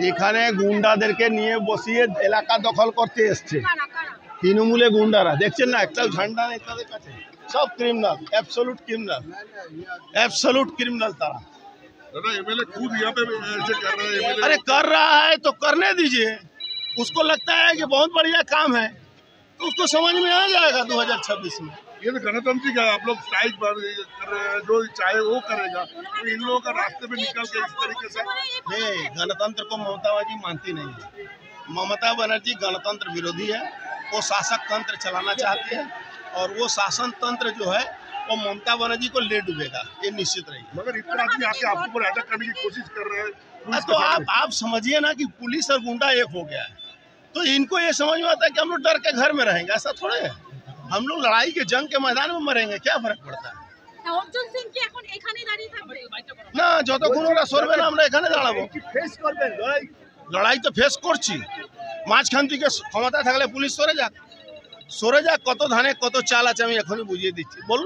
এখানে গুন্ডাদেরকে নিয়ে বসিয়ে এলাকা দখল করতে এসছে তৃণমূলে গুন্ডারা, দেখছেন না, একটাও ঝান্ডা নেই তাদের কাছে, সব ক্রিমিনাল, एब्सोल्यूट क्रिमिनल तारा। एमएलए खुद यहाँ पे ऐसे कर रहा है। अरे कर रहा है तो करने दीजिए, उसको लगता है कि बहुत बढ़िया काम है तो उसको समझ में आ जाएगा 2026 में। ये तो गणतंत्र है, आप लोग स्ट्राइक कर रहे हैं, जो चाहे वो करेगा, तो इन लोगों का रास्ते में निकल के इस तरीके से नहीं, गणतंत्र को ममता बनर्जी मानती नहीं है। ममता बनर्जी गणतंत्र विरोधी है, वो शासक तंत्र चलाना चाहती है और वो शासन तंत्र जो है वो ममता बनर्जी को ले डूबेगा, ये निश्चित रही। मगर इतना आदमी आके आपके ऊपर अटैक करने की कोशिश कर रहे हैं, तो आप समझिए ना कि पुलिस और गुंडा एक हो गया है, तो इनको ये समझ में आता है कि हम लोग डर के घर में रहेंगे, ऐसा थोड़े है। हम लोग लड़ाई के जंग के मैदान में मरेंगे, क्या फर्क पड़ता है ना, যতক্ষণ ওরা সরবে না আমরা এখানে দাঁড়াবো। লড়াই তো ফেস করছি, মাঝখান থেকে ক্ষমতা থাকলে পুলিশ সরে যাক, কত ধানে কত চাল আছে আমি এখনই বুঝিয়ে দিচ্ছি, বলুন।